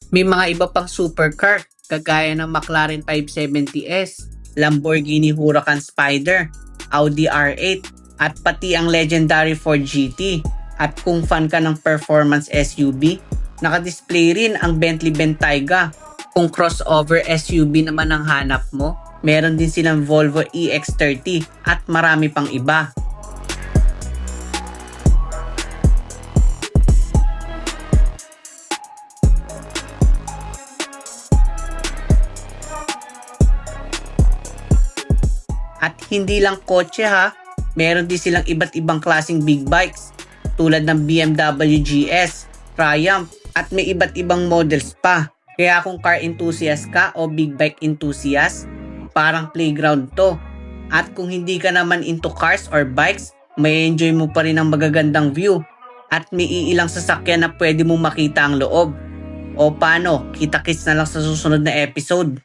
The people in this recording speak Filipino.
May mga iba pang supercar kagaya ng McLaren 570S, Lamborghini Huracan Spider, Audi R8 at pati ang legendary Ford GT. At kung fan ka ng performance SUV, nakadisplay rin ang Bentley Bentayga. Kung crossover SUV naman ang hanap mo, meron din silang Volvo EX30 at marami pang iba. At hindi lang kotse ha, meron din silang iba't ibang klaseng big bikes tulad ng BMW GS, Triumph at may iba't ibang models pa. Kaya kung car enthusiast ka o big bike enthusiast, parang playground to. At kung hindi ka naman into cars or bikes, may enjoy mo pa rin ang magagandang view at may iilang sasakyan na pwede mong makita ang loob. O paano, kita-kits na lang sa susunod na episode.